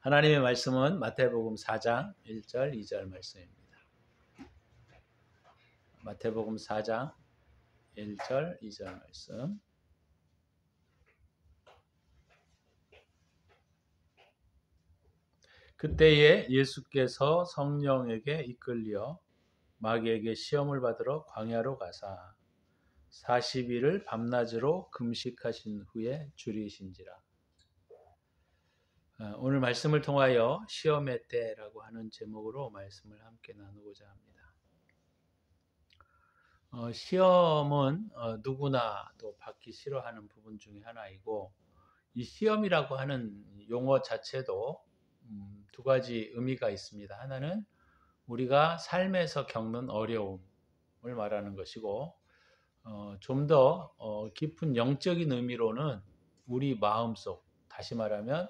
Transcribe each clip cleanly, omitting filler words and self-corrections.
하나님의 말씀은 마태복음 4장 1절 2절 말씀입니다. 마태복음 4장 1절 2절 말씀. 그때에 예수께서 성령에게 이끌려 마귀에게 시험을 받으러 광야로 가사 40일을 밤낮으로 금식하신 후에 줄이신지라. 오늘 말씀을 통하여 시험의 때라고 하는 제목으로 말씀을 함께 나누고자 합니다. 시험은 누구나 또 받기 싫어하는 부분 중에 하나이고, 이 시험이라고 하는 용어 자체도 두 가지 의미가 있습니다. 하나는 우리가 삶에서 겪는 어려움을 말하는 것이고, 좀 더 깊은 영적인 의미로는 우리 마음속, 다시 말하면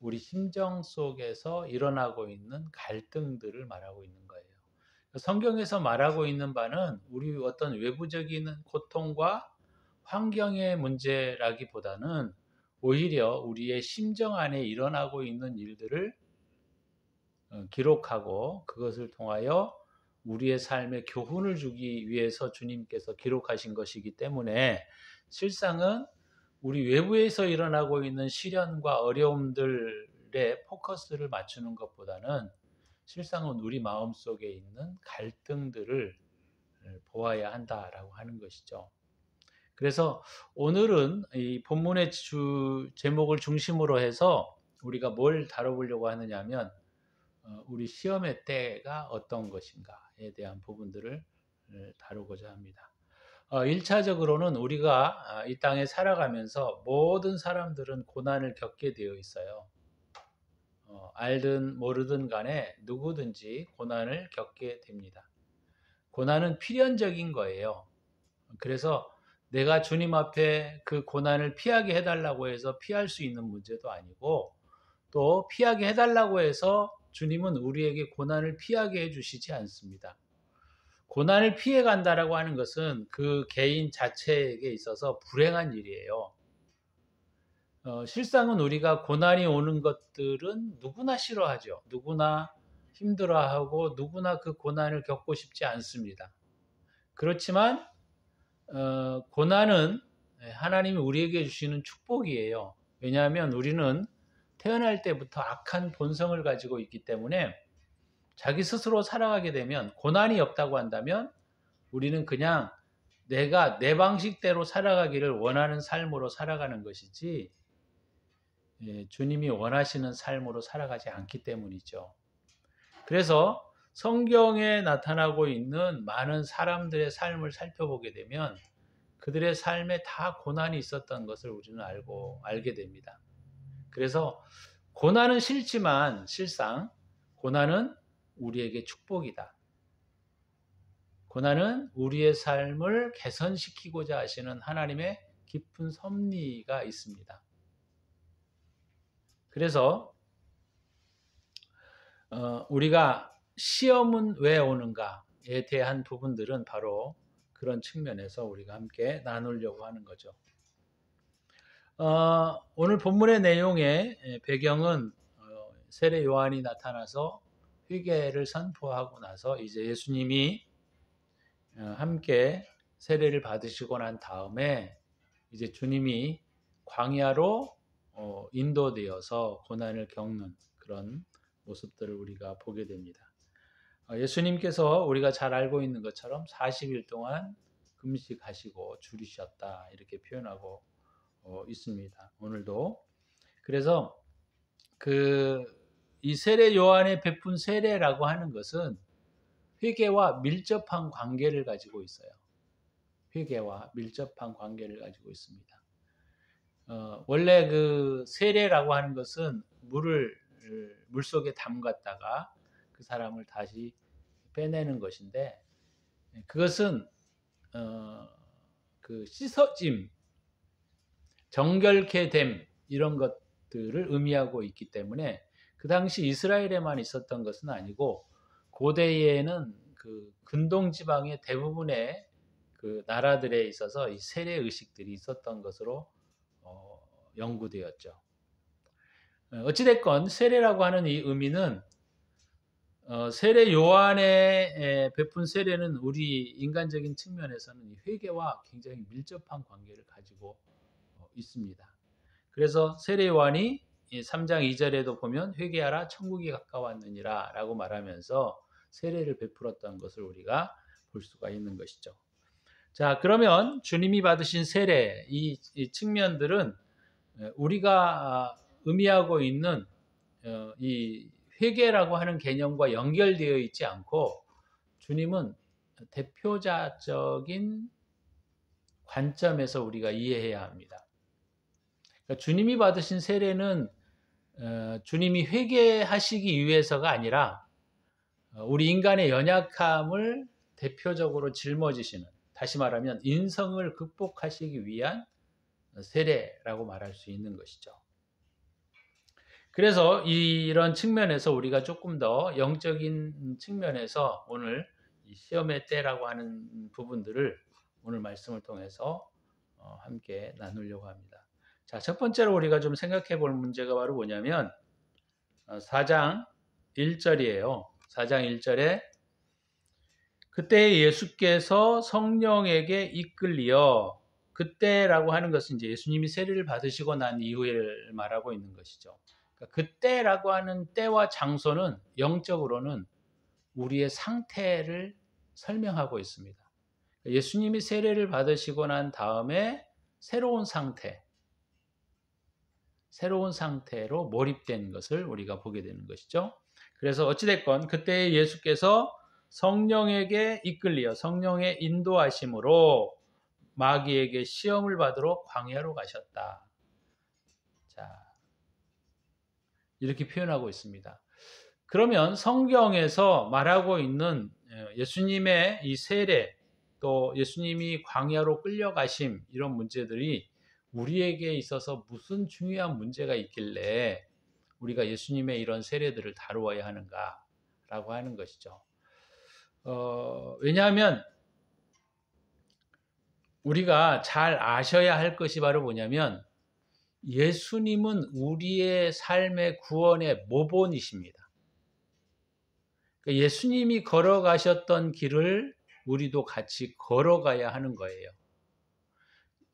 우리 심정 속에서 일어나고 있는 갈등들을 말하고 있는 거예요. 성경에서 말하고 있는 바는 우리 어떤 외부적인 고통과 환경의 문제라기보다는 오히려 우리의 심정 안에 일어나고 있는 일들을 기록하고 그것을 통하여 우리의 삶에 교훈을 주기 위해서 주님께서 기록하신 것이기 때문에 실상은 우리 외부에서 일어나고 있는 시련과 어려움들에 포커스를 맞추는 것보다는 실상은 우리 마음속에 있는 갈등들을 보아야 한다라고 하는 것이죠. 그래서 오늘은 이 본문의 제목을 중심으로 해서 우리가 뭘 다뤄보려고 하느냐 하면 우리 시험의 때가 어떤 것인가에 대한 부분들을 다루고자 합니다. 1차적으로는 우리가 이 땅에 살아가면서 모든 사람들은 고난을 겪게 되어 있어요. 알든 모르든 간에 누구든지 고난을 겪게 됩니다. 고난은 필연적인 거예요. 그래서 내가 주님 앞에 그 고난을 피하게 해달라고 해서 피할 수 있는 문제도 아니고, 또 피하게 해달라고 해서 주님은 우리에게 고난을 피하게 해주시지 않습니다. 고난을 피해 간다라고 하는 것은 그 개인 자체에게 있어서 불행한 일이에요. 실상은 우리가 고난이 오는 것들은 누구나 싫어하죠. 누구나 힘들어하고 누구나 그 고난을 겪고 싶지 않습니다. 그렇지만 고난은 하나님이 우리에게 주시는 축복이에요. 왜냐하면 우리는 태어날 때부터 악한 본성을 가지고 있기 때문에 자기 스스로 살아가게 되면, 고난이 없다고 한다면 우리는 그냥 내가 내 방식대로 살아가기를 원하는 삶으로 살아가는 것이지 주님이 원하시는 삶으로 살아가지 않기 때문이죠. 그래서 성경에 나타나고 있는 많은 사람들의 삶을 살펴보게 되면 그들의 삶에 다 고난이 있었던 것을 우리는 알게 됩니다. 그래서 고난은 싫지만 실상 고난은 우리에게 축복이다. 고난은 우리의 삶을 개선시키고자 하시는 하나님의 깊은 섭리가 있습니다. 그래서 우리가 시험은 왜 오는가에 대한 부분들은 바로 그런 측면에서 우리가 함께 나누려고 하는 거죠. 오늘 본문의 내용의 배경은 세례 요한이 나타나서 회개를 선포하고 나서 이제 예수님이 함께 세례를 받으시고 난 다음에 이제 주님이 광야로 인도되어서 고난을 겪는 그런 모습들을 우리가 보게 됩니다. 예수님께서 우리가 잘 알고 있는 것처럼 40일 동안 금식하시고 줄이셨다 이렇게 표현하고 있습니다. 오늘도. 그래서 이 세례 요한의 베푼 세례라고 하는 것은 회개와 밀접한 관계를 가지고 있어요. 회개와 밀접한 관계를 가지고 있습니다. 원래 그 세례라고 하는 것은 물 속에 담갔다가 그 사람을 다시 빼내는 것인데, 그것은 그 씻어짐, 정결케 됨 이런 것들을 의미하고 있기 때문에 그 당시 이스라엘에만 있었던 것은 아니고 고대에는 그 근동 지방의 대부분의 그 나라들에 있어서 이 세례 의식들이 있었던 것으로 연구되었죠. 어찌됐건 세례라고 하는 이 의미는 세례 요한의 베푼 세례는 우리 인간적인 측면에서는 회개와 굉장히 밀접한 관계를 가지고 있습니다. 그래서 세례 요한이 3장 2절에도 보면 회개하라 천국이 가까웠느니라 라고 말하면서 세례를 베풀었던 것을 우리가 볼 수가 있는 것이죠. 자, 그러면 주님이 받으신 세례 이 측면들은 우리가 의미하고 있는 이 회개라고 하는 개념과 연결되어 있지 않고 주님은 대표자적인 관점에서 우리가 이해해야 합니다. 그러니까 주님이 받으신 세례는 주님이 회개하시기 위해서가 아니라 우리 인간의 연약함을 대표적으로 짊어지시는, 다시 말하면 인성을 극복하시기 위한 세례라고 말할 수 있는 것이죠. 그래서 이런 측면에서 우리가 조금 더 영적인 측면에서 오늘 이 시험의 때라고 하는 부분들을 오늘 말씀을 통해서 함께 나누려고 합니다. 자, 첫 번째로 우리가 좀 생각해 볼 문제가 바로 뭐냐면 4장 1절이에요. 4장 1절에 그때 예수께서 성령에게 이끌리어, 그때라고 하는 것은 이제 예수님이 세례를 받으시고 난 이후를 말하고 있는 것이죠. 그때라고 하는 때와 장소는 영적으로는 우리의 상태를 설명하고 있습니다. 예수님이 세례를 받으시고 난 다음에 새로운 상태로 몰입된 것을 우리가 보게 되는 것이죠. 그래서 어찌됐건 그때 예수께서 성령에게 이끌리어 성령의 인도하심으로 마귀에게 시험을 받으러 광야로 가셨다. 자, 이렇게 표현하고 있습니다. 그러면 성경에서 말하고 있는 예수님의 이 세례, 또 예수님이 광야로 끌려가심, 이런 문제들이 우리에게 있어서 무슨 중요한 문제가 있길래 우리가 예수님의 이런 세례들을 다루어야 하는가라고 하는 것이죠. 왜냐하면 우리가 잘 아셔야 할 것이 바로 뭐냐면 예수님은 우리의 삶의 구원의 모본이십니다. 예수님이 걸어가셨던 길을 우리도 같이 걸어가야 하는 거예요.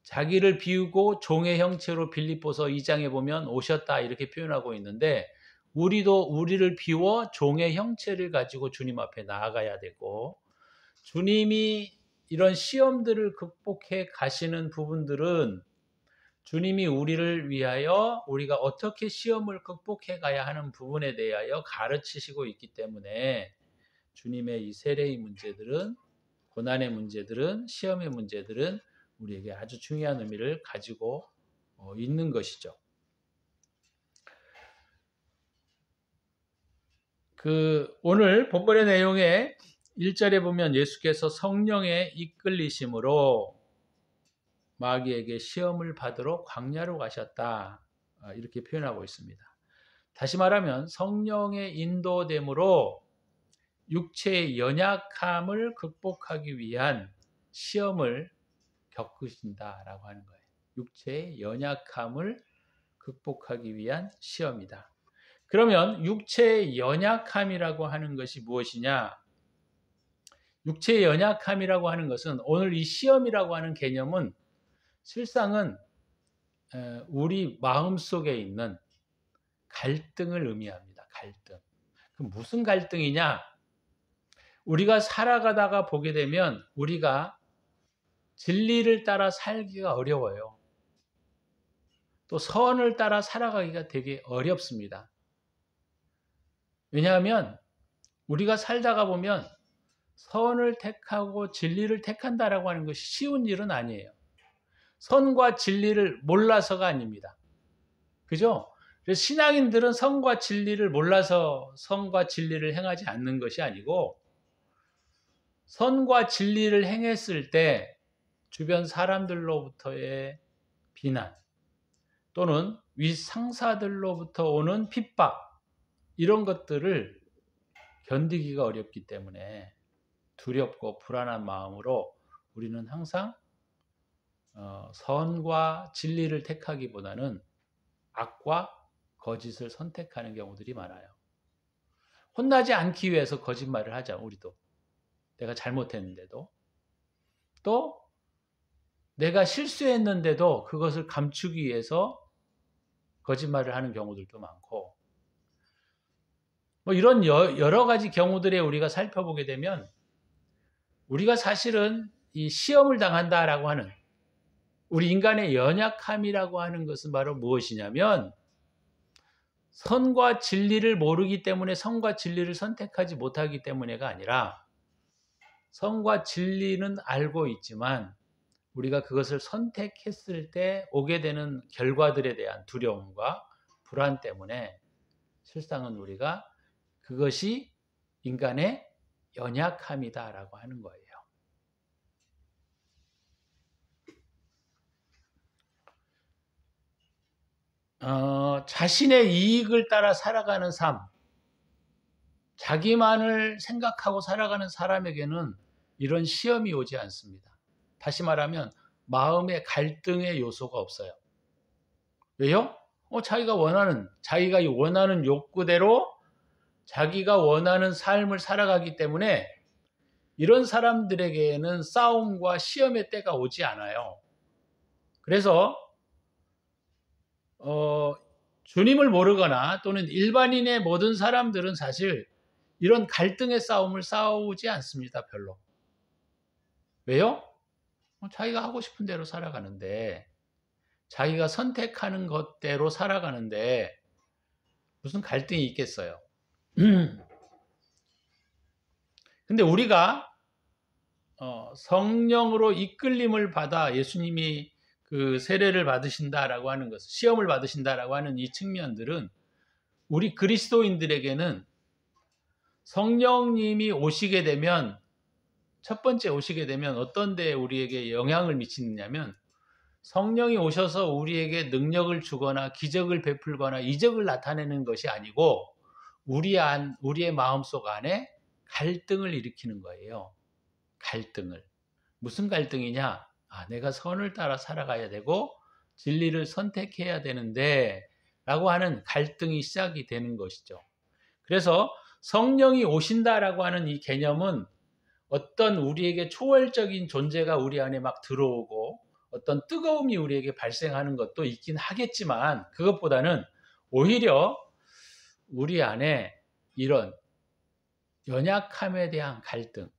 자기를 비우고 종의 형체로 빌립보서 2장에 보면 오셨다 이렇게 표현하고 있는데 우리도 우리를 비워 종의 형체를 가지고 주님 앞에 나아가야 되고, 주님이 이런 시험들을 극복해 가시는 부분들은 주님이 우리를 위하여 우리가 어떻게 시험을 극복해 가야 하는 부분에 대하여 가르치시고 있기 때문에 주님의 이 세례의 문제들은, 고난의 문제들은, 시험의 문제들은 우리에게 아주 중요한 의미를 가지고 있는 것이죠. 오늘 본문의 내용에 1절에 보면 예수께서 성령에 이끌리심으로 마귀에게 시험을 받으러 광야로 가셨다, 이렇게 표현하고 있습니다. 다시 말하면 성령의 인도됨으로 육체의 연약함을 극복하기 위한 시험을 겪으신다라고 하는 거예요. 육체의 연약함을 극복하기 위한 시험이다. 그러면 육체의 연약함이라고 하는 것이 무엇이냐? 육체의 연약함이라고 하는 것은, 오늘 이 시험이라고 하는 개념은 실상은 우리 마음속에 있는 갈등을 의미합니다. 갈등. 그럼 무슨 갈등이냐? 우리가 살아가다가 보게 되면 우리가 진리를 따라 살기가 어려워요. 또 선을 따라 살아가기가 되게 어렵습니다. 왜냐하면 우리가 살다가 보면 선을 택하고 진리를 택한다라고 하는 것이 쉬운 일은 아니에요. 선과 진리를 몰라서가 아닙니다. 그죠? 그래서 신앙인들은 선과 진리를 몰라서 선과 진리를 행하지 않는 것이 아니고, 선과 진리를 행했을 때 주변 사람들로부터의 비난 또는 윗상사들로부터 오는 핍박, 이런 것들을 견디기가 어렵기 때문에 두렵고 불안한 마음으로 우리는 항상 선과 진리를 택하기보다는 악과 거짓을 선택하는 경우들이 많아요. 혼나지 않기 위해서 거짓말을 하자, 우리도. 내가 잘못했는데도. 또 내가 실수했는데도 그것을 감추기 위해서 거짓말을 하는 경우들도 많고, 뭐 이런 여러 가지 경우들에 우리가 살펴보게 되면 우리가 사실은 이 시험을 당한다라고 하는 우리 인간의 연약함이라고 하는 것은 바로 무엇이냐면 선과 진리를 모르기 때문에 선과 진리를 선택하지 못하기 때문에가 아니라 선과 진리는 알고 있지만 우리가 그것을 선택했을 때 오게 되는 결과들에 대한 두려움과 불안 때문에 실상은 우리가 그것이 인간의 연약함이다라고 하는 거예요. 자신의 이익을 따라 살아가는 삶, 자기만을 생각하고 살아가는 사람에게는 이런 시험이 오지 않습니다. 다시 말하면 마음의 갈등의 요소가 없어요. 왜요? 자기가 원하는 욕구대로 자기가 원하는 삶을 살아가기 때문에 이런 사람들에게는 싸움과 시험의 때가 오지 않아요. 그래서 주님을 모르거나 또는 일반인의 모든 사람들은 사실 이런 갈등의 싸움을 싸우지 않습니다. 별로. 왜요? 자기가 하고 싶은 대로 살아가는데, 자기가 선택하는 것대로 살아가는데 무슨 갈등이 있겠어요? 근데 우리가 성령으로 이끌림을 받아 예수님이 그 세례를 받으신다라고 하는 것, 시험을 받으신다라고 하는 이 측면들은 우리 그리스도인들에게는 성령님이 오시게 되면, 첫 번째 오시게 되면 어떤 데 우리에게 영향을 미치느냐면 성령이 오셔서 우리에게 능력을 주거나 기적을 베풀거나 이적을 나타내는 것이 아니고 우리의 마음속 안에 갈등을 일으키는 거예요. 갈등을. 무슨 갈등이냐? 내가 선을 따라 살아가야 되고 진리를 선택해야 되는데 라고 하는 갈등이 시작이 되는 것이죠. 그래서 성령이 오신다라고 하는 이 개념은 어떤 우리에게 초월적인 존재가 우리 안에 막 들어오고 어떤 뜨거움이 우리에게 발생하는 것도 있긴 하겠지만 그것보다는 오히려 우리 안에 이런 연약함에 대한 갈등,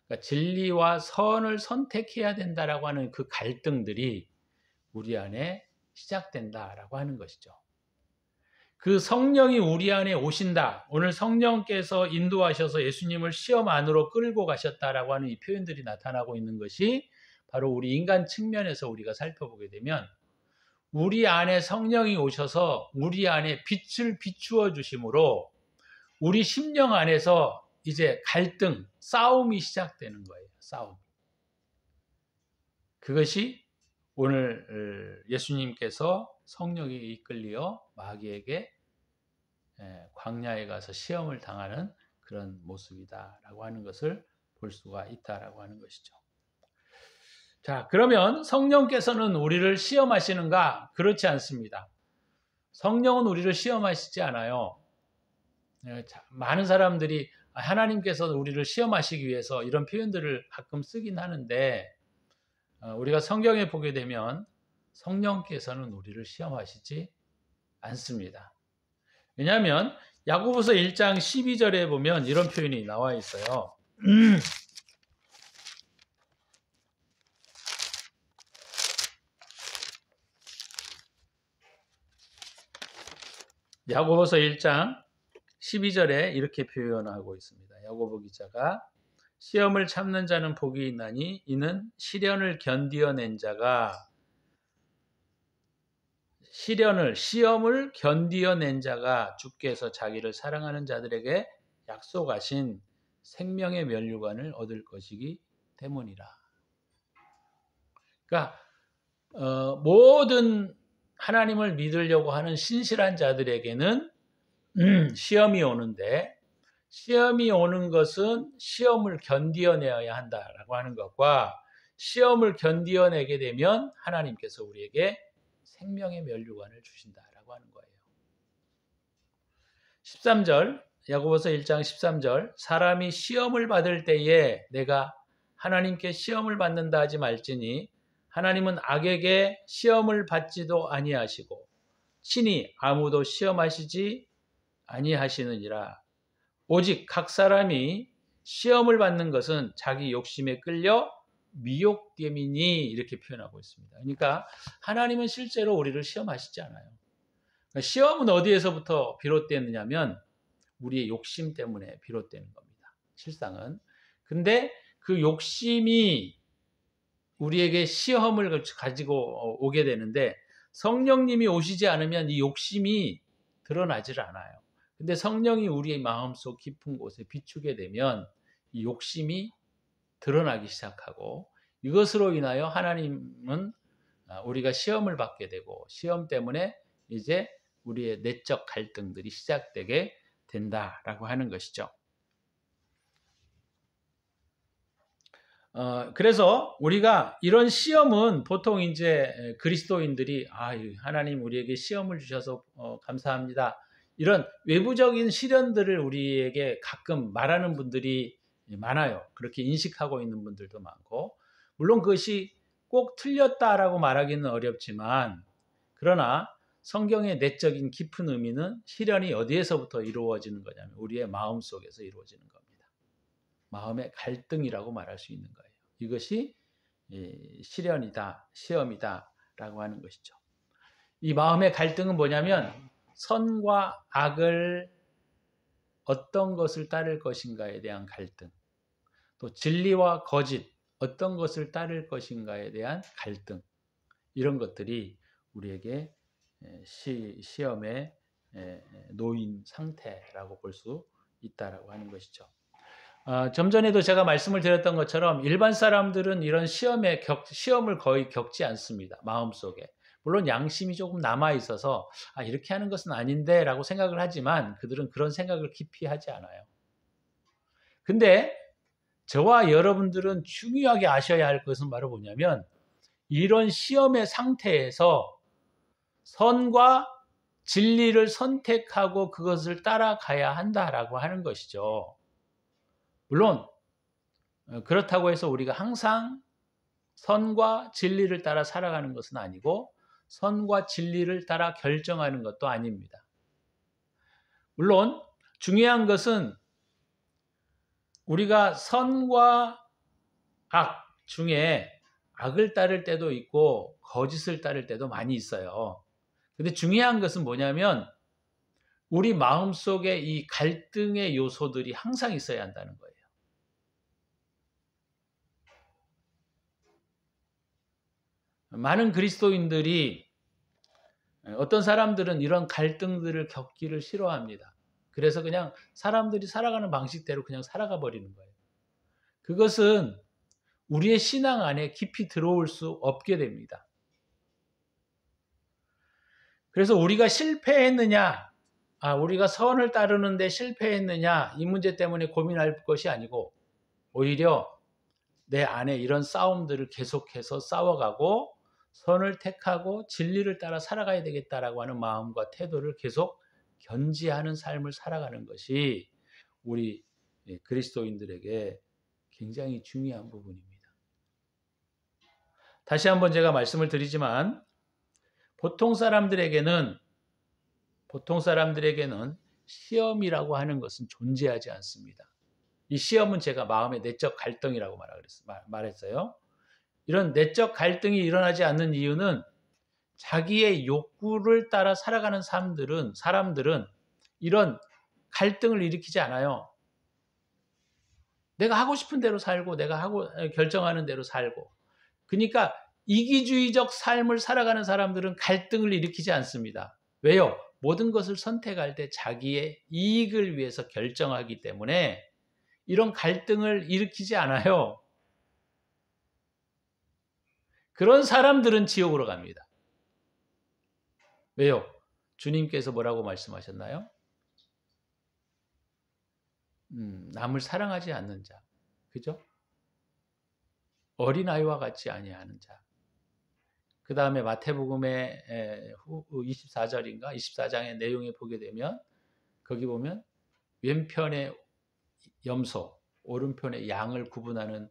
그러니까 진리와 선을 선택해야 된다라고 하는 그 갈등들이 우리 안에 시작된다라고 하는 것이죠. 그 성령이 우리 안에 오신다. 오늘 성령께서 인도하셔서 예수님을 시험 안으로 끌고 가셨다라고 하는 이 표현들이 나타나고 있는 것이 바로 우리 인간 측면에서 우리가 살펴보게 되면 우리 안에 성령이 오셔서 우리 안에 빛을 비추어 주심으로 우리 심령 안에서 이제 갈등, 싸움이 시작되는 거예요. 싸움. 그것이 오늘 예수님께서 성령에 이끌려 마귀에게 광야에 가서 시험을 당하는 그런 모습이다라고 하는 것을 볼 수가 있다라고 하는 것이죠. 자, 그러면 성령께서는 우리를 시험하시는가? 그렇지 않습니다. 성령은 우리를 시험하시지 않아요. 많은 사람들이 하나님께서 우리를 시험하시기 위해서 이런 표현들을 가끔 쓰긴 하는데 우리가 성경에 보게 되면 성령께서는 우리를 시험하시지 않습니다. 왜냐하면 야고보서 1장 12절에 보면 이런 표현이 나와 있어요. 야고보서 1장 12절에 이렇게 표현하고 있습니다. 야고보 기자가 시험을 참는 자는 복이 있나니 이는 시험을 견디어낸 자가 주께서 자기를 사랑하는 자들에게 약속하신 생명의 면류관을 얻을 것이기 때문이라. 그러니까 모든 하나님을 믿으려고 하는 신실한 자들에게는 시험이 오는데 시험이 오는 것은 시험을 견디어내야 한다라고 하는 것과 시험을 견디어내게 되면 하나님께서 우리에게 생명의 면류관을 주신다라고 하는 거예요. 13절, 야고보서 1장 13절, 사람이 시험을 받을 때에 내가 하나님께 시험을 받는다 하지 말지니 하나님은 악에게 시험을 받지도 아니하시고 친히 아무도 시험하시지 아니하시느니라. 오직 각 사람이 시험을 받는 것은 자기 욕심에 끌려 미혹됨이니, 이렇게 표현하고 있습니다. 그러니까 하나님은 실제로 우리를 시험하시지 않아요. 그러니까 시험은 어디에서부터 비롯되느냐면 우리의 욕심 때문에 비롯되는 겁니다. 실상은. 근데 그 욕심이 우리에게 시험을 가지고 오게 되는데 성령님이 오시지 않으면 이 욕심이 드러나질 않아요. 근데 성령이 우리의 마음속 깊은 곳에 비추게 되면 이 욕심이 드러나기 시작하고, 이것으로 인하여 하나님은 우리가 시험을 받게 되고 시험 때문에 이제 우리의 내적 갈등들이 시작되게 된다라고 하는 것이죠. 그래서 우리가 이런 시험은 보통 이제 그리스도인들이 하나님 우리에게 시험을 주셔서 감사합니다, 이런 외부적인 시련들을 우리에게 가끔 말하는 분들이 많아요. 그렇게 인식하고 있는 분들도 많고, 물론 그것이 꼭 틀렸다라고 말하기는 어렵지만, 그러나 성경의 내적인 깊은 의미는 시련이 어디에서부터 이루어지는 거냐면 우리의 마음 속에서 이루어지는 겁니다. 마음의 갈등이라고 말할 수 있는 거예요. 이것이 시련이다, 시험이다 라고 하는 것이죠. 이 마음의 갈등은 뭐냐면 선과 악을 어떤 것을 따를 것인가에 대한 갈등, 또 진리와 거짓 어떤 것을 따를 것인가에 대한 갈등, 이런 것들이 우리에게 시험에 놓인 상태라고 볼 수 있다라고 하는 것이죠. 좀 전에도 제가 말씀을 드렸던 것처럼 일반 사람들은 이런 시험을 거의 겪지 않습니다. 마음속에. 물론 양심이 조금 남아있어서 이렇게 하는 것은 아닌데 라고 생각을 하지만 그들은 그런 생각을 깊이 하지 않아요. 근데 저와 여러분들은 중요하게 아셔야 할 것은 바로 뭐냐면 이런 시험의 상태에서 선과 진리를 선택하고 그것을 따라가야 한다라고 하는 것이죠. 물론 그렇다고 해서 우리가 항상 선과 진리를 따라 살아가는 것은 아니고 선과 진리를 따라 결정하는 것도 아닙니다. 물론 중요한 것은 우리가 선과 악 중에 악을 따를 때도 있고 거짓을 따를 때도 많이 있어요. 근데 중요한 것은 뭐냐면 우리 마음속에 이 갈등의 요소들이 항상 있어야 한다는 거예요. 많은 그리스도인들이, 어떤 사람들은 이런 갈등들을 겪기를 싫어합니다. 그래서 그냥 사람들이 살아가는 방식대로 그냥 살아가 버리는 거예요. 그것은 우리의 신앙 안에 깊이 들어올 수 없게 됩니다. 그래서 우리가 실패했느냐, 우리가 선을 따르는데 실패했느냐, 이 문제 때문에 고민할 것이 아니고 오히려 내 안에 이런 싸움들을 계속해서 싸워가고 선을 택하고 진리를 따라 살아가야 되겠다라고 하는 마음과 태도를 계속 견지하는 삶을 살아가는 것이 우리 그리스도인들에게 굉장히 중요한 부분입니다. 다시 한번 제가 말씀을 드리지만 보통 사람들에게는 시험이라고 하는 것은 존재하지 않습니다. 이 시험은 제가 마음의 내적 갈등이라고 말했어요. 이런 내적 갈등이 일어나지 않는 이유는 자기의 욕구를 따라 살아가는 사람들은 이런 갈등을 일으키지 않아요. 내가 하고 싶은 대로 살고 내가 결정하는 대로 살고, 그러니까 이기주의적 삶을 살아가는 사람들은 갈등을 일으키지 않습니다. 왜요? 모든 것을 선택할 때 자기의 이익을 위해서 결정하기 때문에 이런 갈등을 일으키지 않아요. 그런 사람들은 지옥으로 갑니다. 왜요? 주님께서 뭐라고 말씀하셨나요? 남을 사랑하지 않는 자, 그죠? 어린아이와 같지 아니하는 자. 그 다음에 마태복음의 24절인가 24장의 내용에 보게 되면 거기 보면 왼편에 염소, 오른편에 양을 구분하는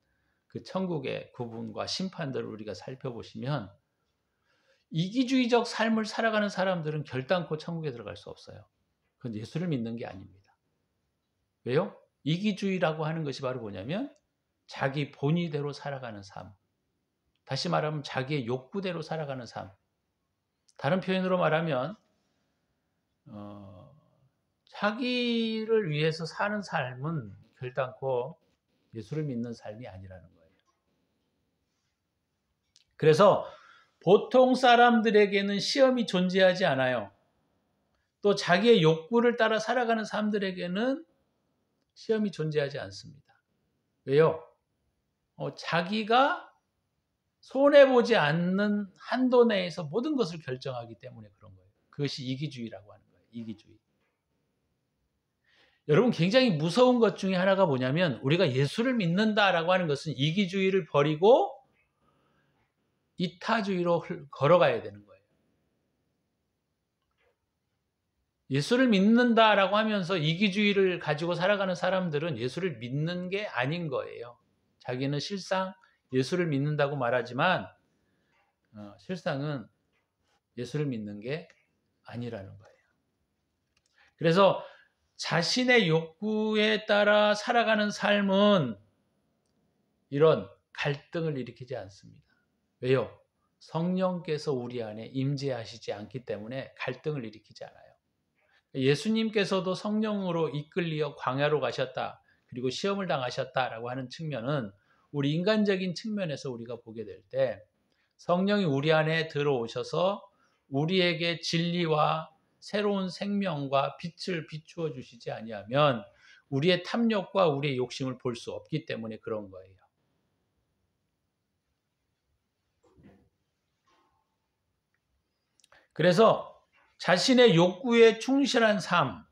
그 천국의 구분과 심판들을 우리가 살펴보시면 이기주의적 삶을 살아가는 사람들은 결단코 천국에 들어갈 수 없어요. 그건 예수를 믿는 게 아닙니다. 왜요? 이기주의라고 하는 것이 바로 뭐냐면 자기 본의대로 살아가는 삶. 다시 말하면 자기의 욕구대로 살아가는 삶. 다른 표현으로 말하면 자기를 위해서 사는 삶은 결단코 예수를 믿는 삶이 아니라는 거예요. 그래서 보통 사람들에게는 시험이 존재하지 않아요. 또 자기의 욕구를 따라 살아가는 사람들에게는 시험이 존재하지 않습니다. 왜요? 자기가 손해보지 않는 한도 내에서 모든 것을 결정하기 때문에 그런 거예요. 그것이 이기주의라고 하는 거예요. 이기주의. 여러분, 굉장히 무서운 것 중에 하나가 뭐냐면 우리가 예수를 믿는다라고 하는 것은 이기주의를 버리고 이타주의로 걸어가야 되는 거예요. 예수를 믿는다라고 하면서 이기주의를 가지고 살아가는 사람들은 예수를 믿는 게 아닌 거예요. 자기는 실상 예수를 믿는다고 말하지만 실상은 예수를 믿는 게 아니라는 거예요. 그래서 자신의 욕구에 따라 살아가는 삶은 이런 갈등을 일으키지 않습니다. 왜요? 성령께서 우리 안에 임재하시지 않기 때문에 갈등을 일으키지 않아요. 예수님께서도 성령으로 이끌리어 광야로 가셨다. 그리고 시험을 당하셨다라고 하는 측면은 우리 인간적인 측면에서 우리가 보게 될 때 성령이 우리 안에 들어오셔서 우리에게 진리와 새로운 생명과 빛을 비추어 주시지 아니하면 우리의 탐욕과 우리의 욕심을 볼 수 없기 때문에 그런 거예요. 그래서 자신의 욕구에 충실한 삶,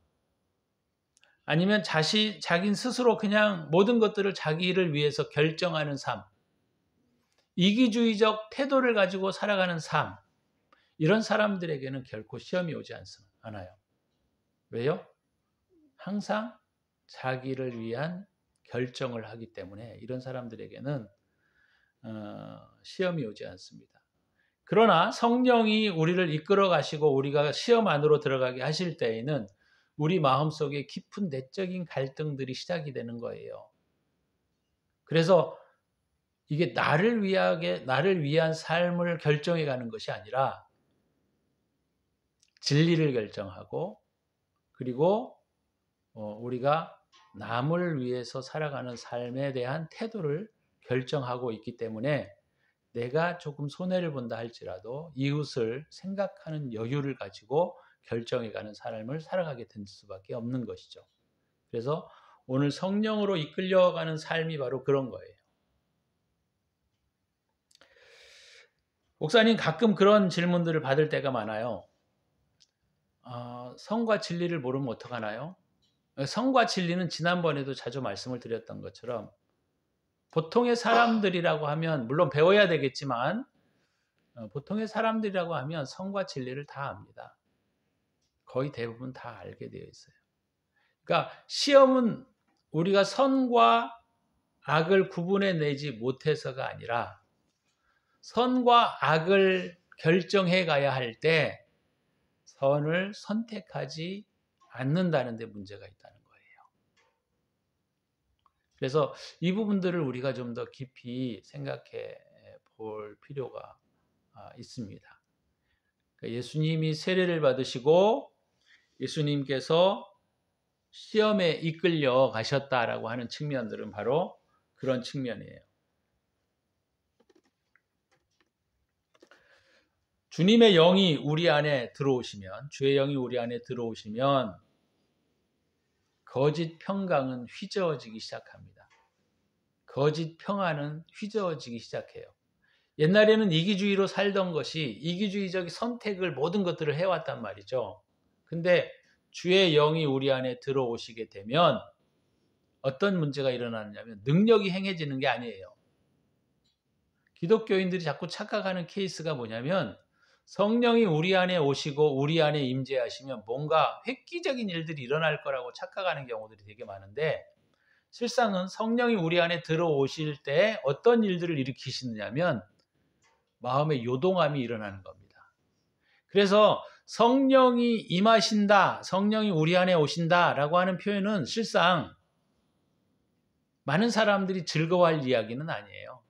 아니면 자기 스스로 그냥 모든 것들을 자기를 위해서 결정하는 삶, 이기주의적 태도를 가지고 살아가는 삶, 이런 사람들에게는 결코 시험이 오지 않아요. 왜요? 항상 자기를 위한 결정을 하기 때문에 이런 사람들에게는 시험이 오지 않습니다. 그러나 성령이 우리를 이끌어 가시고 우리가 시험 안으로 들어가게 하실 때에는 우리 마음속에 깊은 내적인 갈등들이 시작이 되는 거예요. 그래서 이게 나를 위한 삶을 결정해 가는 것이 아니라 진리를 결정하고 그리고 우리가 남을 위해서 살아가는 삶에 대한 태도를 결정하고 있기 때문에 내가 조금 손해를 본다 할지라도 이웃을 생각하는 여유를 가지고 결정해가는 삶을 살아가게 될 수밖에 없는 것이죠. 그래서 오늘 성령으로 이끌려가는 삶이 바로 그런 거예요. 목사님, 가끔 그런 질문들을 받을 때가 많아요. 성과 진리를 모르면 어떡하나요? 성과 진리는 지난번에도 자주 말씀을 드렸던 것처럼 보통의 사람들이라고 하면 물론 배워야 되겠지만 보통의 사람들이라고 하면 성과 진리를 다 압니다. 거의 대부분 다 알게 되어 있어요. 그러니까 시험은 우리가 선과 악을 구분해내지 못해서가 아니라 선과 악을 결정해 가야 할 때 선을 선택하지 않는다는 데 문제가 있다는 거예요. 그래서 이 부분들을 우리가 좀 더 깊이 생각해 볼 필요가 있습니다. 예수님이 세례를 받으시고 예수님께서 시험에 이끌려 가셨다라고 하는 측면들은 바로 그런 측면이에요. 주님의 영이 우리 안에 들어오시면, 주의 영이 우리 안에 들어오시면 거짓 평강은 휘저어지기 시작합니다. 거짓 평안은 휘저어지기 시작해요. 옛날에는 이기주의로 살던 것이 이기주의적 선택을 모든 것들을 해왔단 말이죠. 근데 주의 영이 우리 안에 들어오시게 되면 어떤 문제가 일어나느냐면 능력이 행해지는 게 아니에요. 기독교인들이 자꾸 착각하는 케이스가 뭐냐면 성령이 우리 안에 오시고 우리 안에 임재하시면 뭔가 획기적인 일들이 일어날 거라고 착각하는 경우들이 되게 많은데, 실상은 성령이 우리 안에 들어오실 때 어떤 일들을 일으키시느냐면 마음의 요동함이 일어나는 겁니다. 그래서 성령이 임하신다, 성령이 우리 안에 오신다라고 하는 표현은 실상 많은 사람들이 즐거워할 이야기는 아니에요.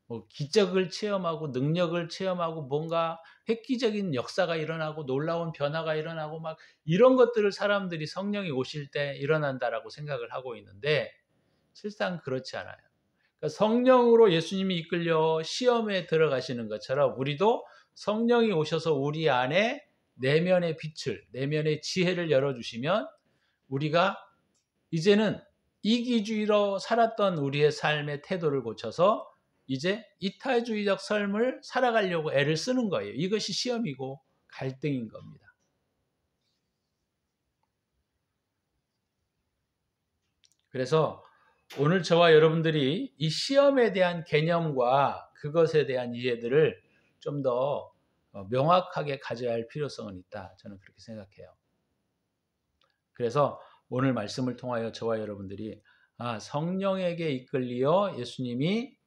뭐 기적을 체험하고 능력을 체험하고 뭔가 획기적인 역사가 일어나고 놀라운 변화가 일어나고 막 이런 것들을 사람들이 성령이 오실 때 일어난다라고 생각을 하고 있는데, 실상 그렇지 않아요. 그러니까 성령으로 예수님이 이끌려 시험에 들어가시는 것처럼 우리도 성령이 오셔서 우리 안에 내면의 빛을, 내면의 지혜를 열어주시면 우리가 이제는 이기주의로 살았던 우리의 삶의 태도를 고쳐서 이제 이타주의적 삶을 살아가려고 애를 쓰는 거예요. 이것이 시험이고 갈등인 겁니다. 그래서 오늘 저와 여러분들이 이 시험에 대한 개념과 그것에 대한 이해들을 좀 더 명확하게 가져야 할 필요성은 있다. 저는 그렇게 생각해요. 그래서 오늘 말씀을 통하여 저와 여러분들이 성령에게 이끌리어 예수님이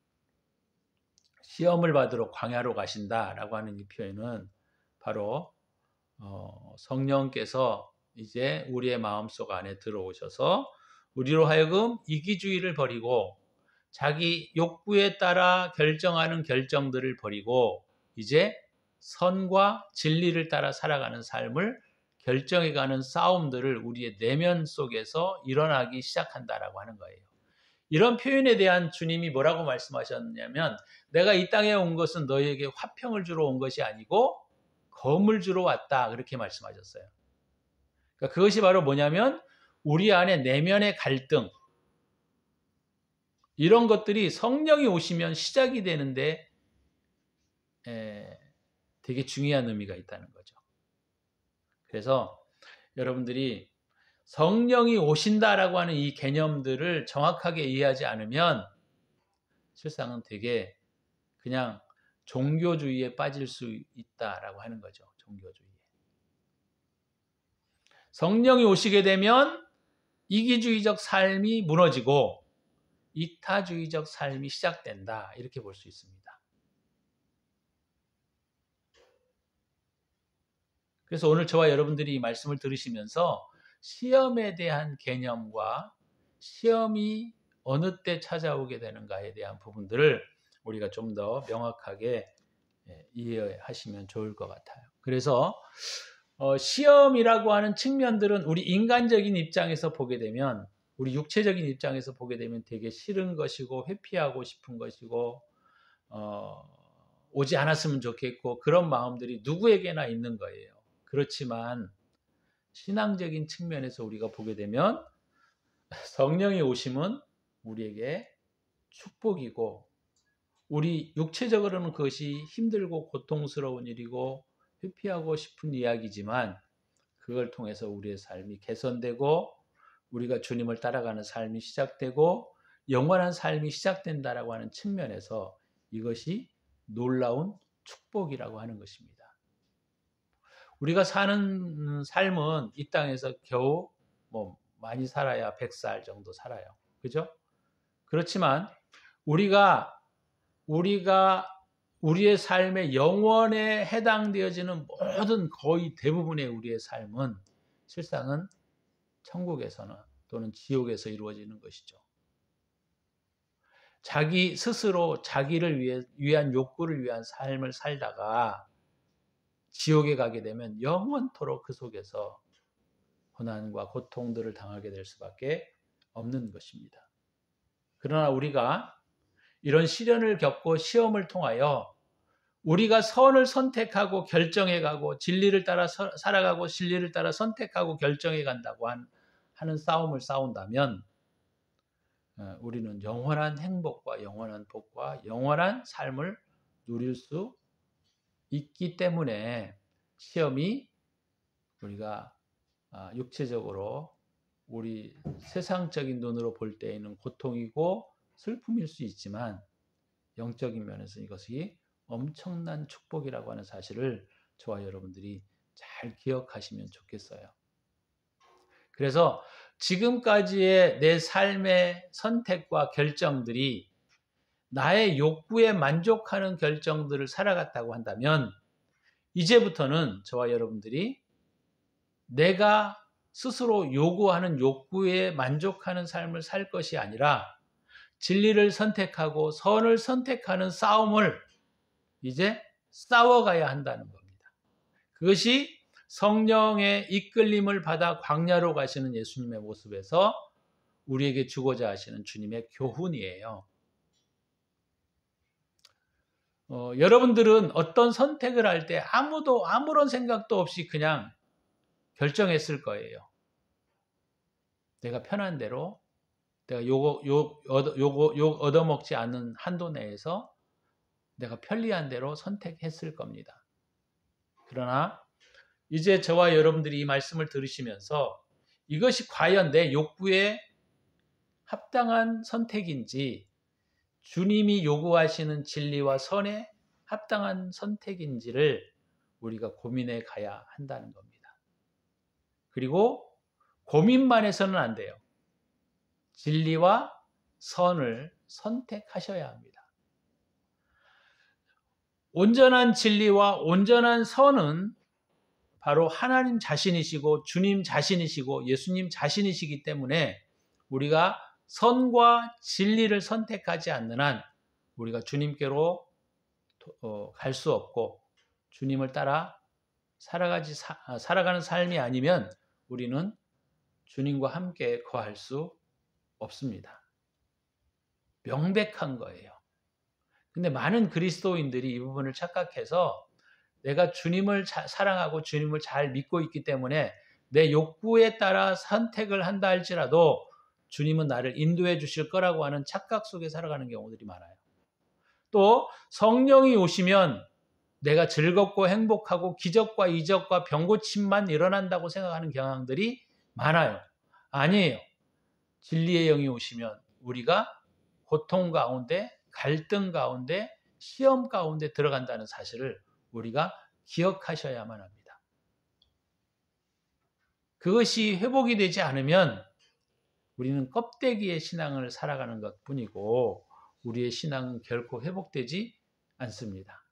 시험을 받으러 광야로 가신다라고 하는 이 표현은 바로 성령께서 이제 우리의 마음속 안에 들어오셔서 우리로 하여금 이기주의를 버리고 자기 욕구에 따라 결정하는 결정들을 버리고 이제 선과 진리를 따라 살아가는 삶을 결정해가는 싸움들을 우리의 내면 속에서 일어나기 시작한다라고 하는 거예요. 이런 표현에 대한 주님이 뭐라고 말씀하셨냐면, 내가 이 땅에 온 것은 너희에게 화평을 주러 온 것이 아니고 검을 주러 왔다, 그렇게 말씀하셨어요. 그러니까 그것이 바로 뭐냐면 우리 안에 내면의 갈등, 이런 것들이 성령이 오시면 시작이 되는데 되게 중요한 의미가 있다는 거죠. 그래서 여러분들이 성령이 오신다라고 하는 이 개념들을 정확하게 이해하지 않으면 실상은 되게 그냥 종교주의에 빠질 수 있다라고 하는 거죠. 종교주의에. 성령이 오시게 되면 이기주의적 삶이 무너지고 이타주의적 삶이 시작된다, 이렇게 볼 수 있습니다. 그래서 오늘 저와 여러분들이 이 말씀을 들으시면서 시험에 대한 개념과 시험이 어느 때 찾아오게 되는가에 대한 부분들을 우리가 좀 더 명확하게 이해하시면 좋을 것 같아요. 그래서 시험이라고 하는 측면들은 우리 인간적인 입장에서 보게 되면, 우리 육체적인 입장에서 보게 되면 되게 싫은 것이고 회피하고 싶은 것이고 오지 않았으면 좋겠고 그런 마음들이 누구에게나 있는 거예요. 그렇지만 신앙적인 측면에서 우리가 보게 되면 성령의 오심은 우리에게 축복이고, 우리 육체적으로는 그것이 힘들고 고통스러운 일이고 회피하고 싶은 이야기지만 그걸 통해서 우리의 삶이 개선되고 우리가 주님을 따라가는 삶이 시작되고 영원한 삶이 시작된다라고 하는 측면에서 이것이 놀라운 축복이라고 하는 것입니다. 우리가 사는 삶은 이 땅에서 겨우 많이 살아야 100살 정도 살아요. 그죠? 그렇지만 우리가 우리의 삶의 영원에 해당되어지는 모든 거의 대부분의 우리의 삶은 실상은 천국에서는 또는 지옥에서 이루어지는 것이죠. 자기 스스로 자기를 위한 욕구를 위한 삶을 살다가 지옥에 가게 되면 영원토록 그 속에서 고난과 고통들을 당하게 될 수밖에 없는 것입니다. 그러나 우리가 이런 시련을 겪고 시험을 통하여 우리가 선을 선택하고 결정해가고 진리를 따라 살아가고 진리를 따라 선택하고 결정해간다고 하는 싸움을 싸운다면 우리는 영원한 행복과 영원한 복과 영원한 삶을 누릴 수 있기 때문에 시험이 우리가 육체적으로 우리 세상적인 눈으로 볼 때에는 고통이고 슬픔일 수 있지만 영적인 면에서 이것이 엄청난 축복이라고 하는 사실을 저와 여러분들이 잘 기억하시면 좋겠어요. 그래서 지금까지의 내 삶의 선택과 결정들이 나의 욕구에 만족하는 결정들을 살아갔다고 한다면 이제부터는 저와 여러분들이 내가 스스로 요구하는 욕구에 만족하는 삶을 살 것이 아니라 진리를 선택하고 선을 선택하는 싸움을 이제 싸워가야 한다는 겁니다. 그것이 성령의 이끌림을 받아 광야로 가시는 예수님의 모습에서 우리에게 주고자 하시는 주님의 교훈이에요. 여러분들은 어떤 선택을 할 때 아무도 아무런 생각도 없이 그냥 결정했을 거예요. 내가 편한 대로 내가 욕 얻어먹지 않는 한도 내에서 내가 편리한 대로 선택했을 겁니다. 그러나 이제 저와 여러분들이 이 말씀을 들으시면서 이것이 과연 내 욕구에 합당한 선택인지 주님이 요구하시는 진리와 선에 합당한 선택인지를 우리가 고민해 가야 한다는 겁니다. 그리고 고민만 해서는 안 돼요. 진리와 선을 선택하셔야 합니다. 온전한 진리와 온전한 선은 바로 하나님 자신이시고 주님 자신이시고 예수님 자신이시기 때문에 우리가 선과 진리를 선택하지 않는 한 우리가 주님께로 갈 수 없고 주님을 따라 살아가는 삶이 아니면 우리는 주님과 함께 거할 수 없습니다. 명백한 거예요. 근데 많은 그리스도인들이 이 부분을 착각해서 내가 주님을 사랑하고 주님을 잘 믿고 있기 때문에 내 욕구에 따라 선택을 한다 할지라도 주님은 나를 인도해 주실 거라고 하는 착각 속에 살아가는 경우들이 많아요. 또 성령이 오시면 내가 즐겁고 행복하고 기적과 이적과 병고침만 일어난다고 생각하는 경향들이 많아요. 아니에요. 진리의 영이 오시면 우리가 고통 가운데, 갈등 가운데, 시험 가운데 들어간다는 사실을 우리가 기억하셔야만 합니다. 그것이 회복이 되지 않으면 우리는 껍데기의 신앙을 살아가는 것뿐이고 우리의 신앙은 결코 회복되지 않습니다.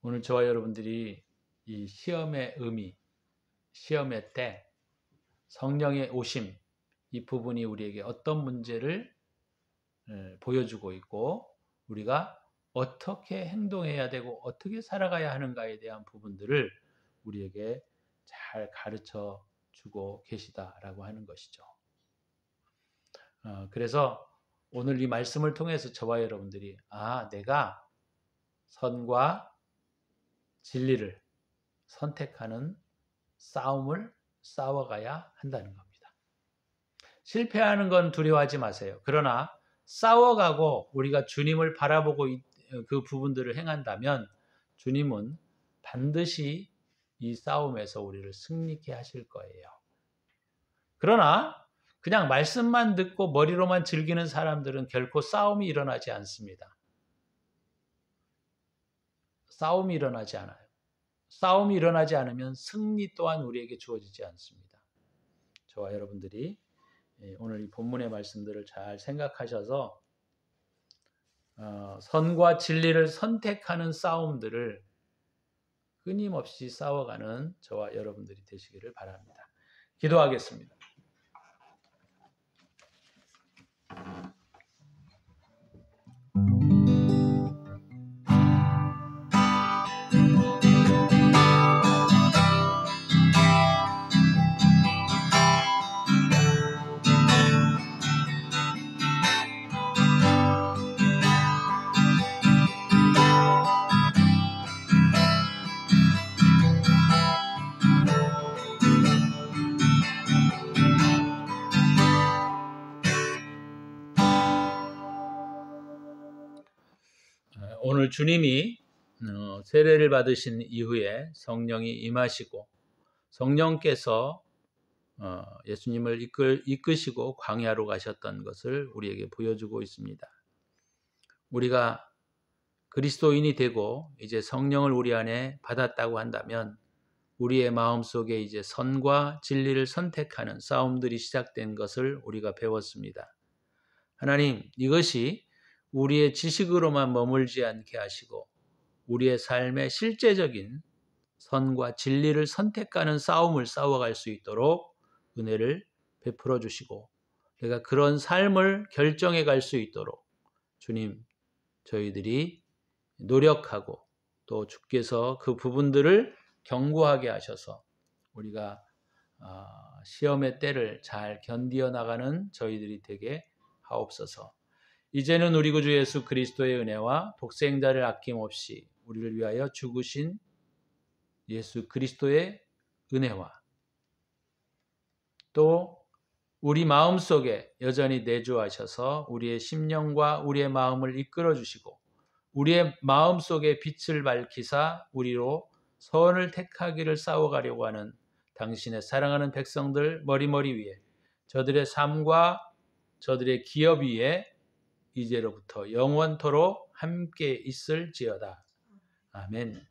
오늘 저와 여러분들이 이 시험의 의미, 시험의 때, 성령의 오심, 이 부분이 우리에게 어떤 문제를 보여주고 있고 우리가 어떻게 행동해야 되고 어떻게 살아가야 하는가에 대한 부분들을 우리에게 잘 가르쳐 주고 계시다라고 하는 것이죠. 그래서 오늘 이 말씀을 통해서 저와 여러분들이 내가 선과 진리를 선택하는 싸움을 싸워가야 한다는 겁니다. 실패하는 건 두려워하지 마세요. 그러나 싸워가고 우리가 주님을 바라보고 그 부분들을 행한다면 주님은 반드시 이 싸움에서 우리를 승리케 하실 거예요. 그러나 그냥 말씀만 듣고 머리로만 즐기는 사람들은 결코 싸움이 일어나지 않습니다. 싸움이 일어나지 않아요. 싸움이 일어나지 않으면 승리 또한 우리에게 주어지지 않습니다. 저와 여러분들이 오늘 이 본문의 말씀들을 잘 생각하셔서 선과 진리를 선택하는 싸움들을 끊임없이 싸워가는 저와 여러분들이 되시기를 바랍니다. 기도하겠습니다. 오늘 주님이 세례를 받으신 이후에 성령이 임하시고 성령께서 예수님을 이끄시고 광야로 가셨던 것을 우리에게 보여주고 있습니다. 우리가 그리스도인이 되고 이제 성령을 우리 안에 받았다고 한다면 우리의 마음속에 이제 선과 진리를 선택하는 싸움들이 시작된 것을 우리가 배웠습니다. 하나님, 이것이 우리의 지식으로만 머물지 않게 하시고 우리의 삶의 실제적인 선과 진리를 선택하는 싸움을 싸워갈 수 있도록 은혜를 베풀어 주시고 내가 그런 삶을 결정해 갈 수 있도록 주님, 저희들이 노력하고 또 주께서 그 부분들을 견고하게 하셔서 우리가 시험의 때를 잘 견디어 나가는 저희들이 되게 하옵소서. 이제는 우리 구주 예수 그리스도의 은혜와 독생자를 아낌없이 우리를 위하여 죽으신 예수 그리스도의 은혜와 또 우리 마음속에 여전히 내주하셔서 우리의 심령과 우리의 마음을 이끌어 주시고 우리의 마음속에 빛을 밝히사 우리로 선을 택하기를 싸워가려고 하는 당신의 사랑하는 백성들 머리머리 위에 저들의 삶과 저들의 기업 위에 이제로부터 영원토록 함께 있을지어다. 아멘.